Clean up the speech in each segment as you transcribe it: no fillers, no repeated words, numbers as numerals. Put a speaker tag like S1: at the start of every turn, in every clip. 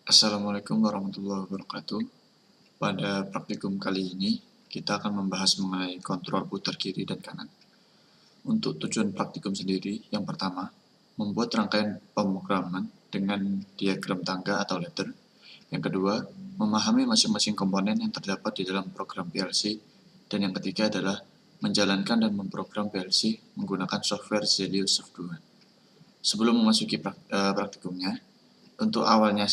S1: Assalamualaikum warahmatullahi wabarakatuh. Pada praktikum kali ini, kita akan membahas mengenai kontrol putar kiri dan kanan. Untuk tujuan praktikum sendiri, yang pertama, membuat rangkaian pemrograman dengan diagram tangga atau ladder. Yang kedua, memahami masing-masing komponen yang terdapat di dalam program PLC. Dan yang ketiga adalah menjalankan dan memprogram PLC menggunakan software Zelio Soft2. Sebelum memasuki praktikumnya, untuk awalnya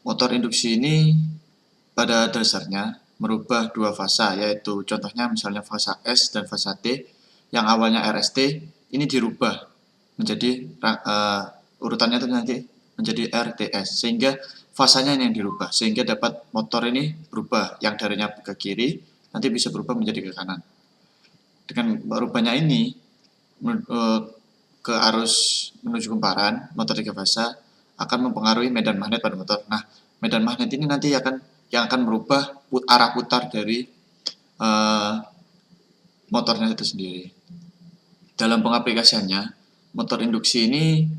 S1: motor induksi ini pada dasarnya merubah dua fasa, yaitu contohnya misalnya fasa S dan fasa T yang awalnya RST ini dirubah menjadi urutannya itu nanti menjadi RTS, sehingga fasanya yang dirubah, sehingga dapat motor ini berubah yang darinya ke kiri nanti bisa berubah menjadi ke kanan. Dengan berubahnya ini ke arus menuju kumparan motor 3 fasa akan mempengaruhi medan magnet pada motor. Nah, medan magnet ini nanti yang akan merubah arah putar dari motornya itu sendiri. Dalam pengaplikasiannya, motor induksi ini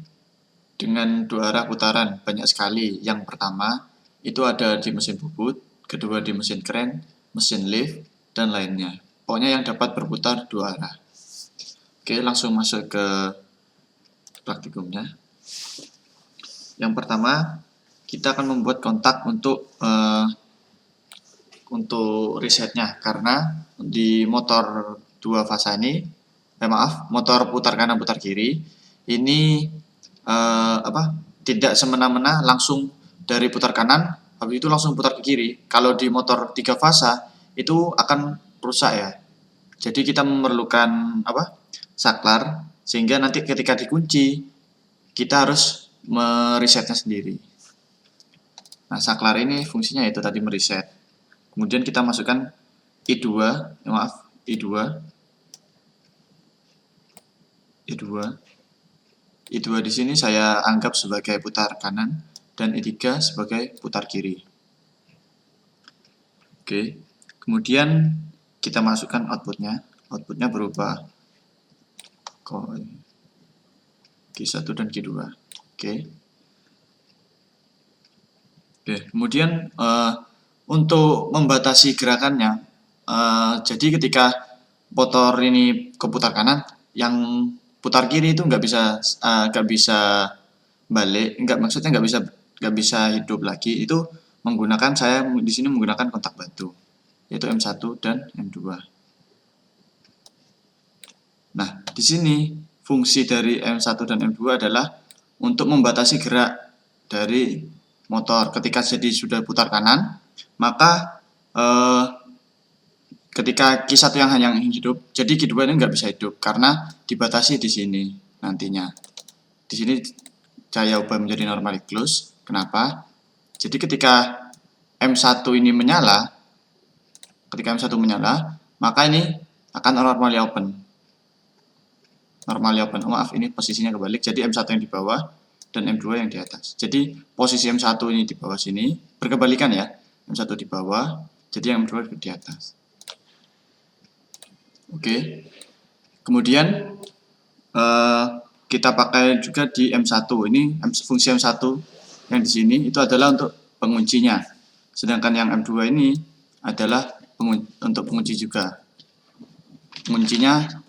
S1: dengan dua arah putaran banyak sekali. Yang pertama itu ada di mesin bubut, kedua di mesin kren, mesin lift, dan lainnya. Pokoknya yang dapat berputar dua arah. Oke, langsung masuk ke praktikumnya. Yang pertama, kita akan membuat kontak untuk resetnya, karena di motor dua fasa ini, motor putar kanan putar kiri ini tidak semena-mena langsung dari putar kanan habis itu langsung putar ke kiri. Kalau di motor 3 fasa itu akan rusak ya. Jadi kita memerlukan saklar, sehingga nanti ketika dikunci kita harus meresetnya sendiri. Nah, saklar ini fungsinya itu tadi mereset. Kemudian kita masukkan I2 di sini saya anggap sebagai putar kanan dan I3 sebagai putar kiri. Oke. Kemudian kita masukkan outputnya. Outputnya berupa Q1 dan Q2. Oke. Kemudian untuk membatasi gerakannya, jadi ketika motor ini keputar kanan, yang putar kiri itu nggak bisa balik, maksudnya nggak bisa hidup lagi. Itu saya di sini menggunakan kontak batu, yaitu M1 dan M2. Nah, di sini fungsi dari M1 dan M2 adalah untuk membatasi gerak dari motor. Ketika jadi sudah putar kanan, maka ketika Q1 yang hidup, jadi Q2 ini nggak bisa hidup karena dibatasi di sini nantinya. Di sini saya ubah menjadi normally close. Kenapa? Jadi ketika M1 ini menyala, maka ini akan normally open. Ini posisinya kebalik, jadi M1 yang di bawah dan M2 yang di atas. Jadi posisi M1 ini di bawah sini, berkebalikan ya. M1 di bawah, jadi yang M2 di atas. Oke. Kemudian kita pakai juga di M1. Ini fungsi M1 yang di sini itu adalah untuk penguncinya. Sedangkan yang M2 ini adalah untuk pengunci juga. Penguncinya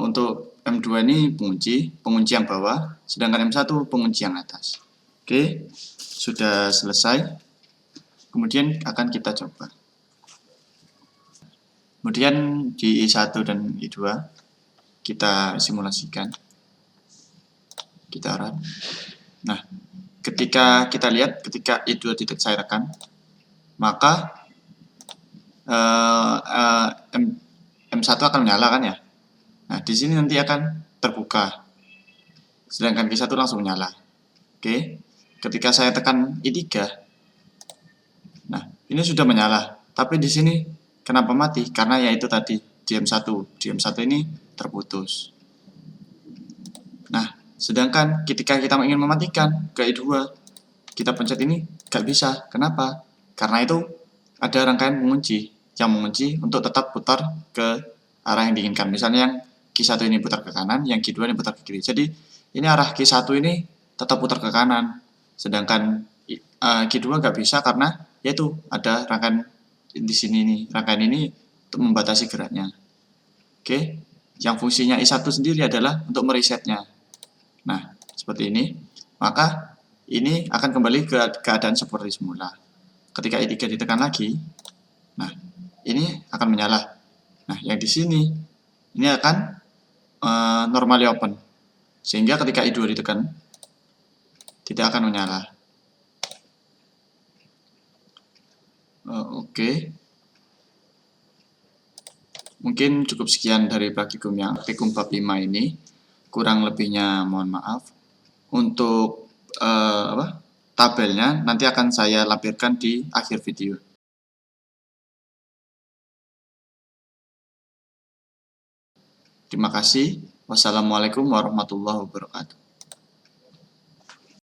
S1: untuk M2 ini pengunci yang bawah, sedangkan M1 pengunci yang atas. Oke, sudah selesai. Kemudian akan kita coba. Kemudian di I1 dan I2 kita simulasikan. Kita run. Nah, ketika kita lihat ketika I2 saya tekan, maka M1 akan menyala kan ya. Nah, di sini nanti akan terbuka. Sedangkan Q1 langsung menyala. Oke. Ketika saya tekan I3. Nah, ini sudah menyala. Tapi di sini kenapa mati? Karena yaitu tadi di M1. Di M1 ini terputus. Nah, sedangkan ketika kita ingin mematikan ke I2, kita pencet ini nggak bisa. Kenapa? Karena itu ada rangkaian pengunci yang mengunci untuk tetap putar ke arah yang diinginkan. Misalnya yang Q1 ini putar ke kanan, yang Q2 ini putar ke kiri. Jadi ini arah Q1 ini tetap putar ke kanan. Sedangkan Q2 nggak bisa karena yaitu ada rangkaian di sini nih. Rangkaian ini untuk membatasi geraknya. Oke, yang fungsinya I1 sendiri adalah untuk meresetnya. Nah, seperti ini. Maka ini akan kembali ke keadaan seperti semula. Ketika I3 ditekan lagi, nah ini akan menyala. Nah, yang di sini ini akan normally open. Sehingga ketika I2 ditekan, tidak akan menyala. Oke. Mungkin cukup sekian dari praktikum bab 5 ini. Kurang lebihnya mohon maaf. Untuk tabelnya nanti akan saya lampirkan di akhir video. Terima kasih. Wassalamualaikum warahmatullahi wabarakatuh.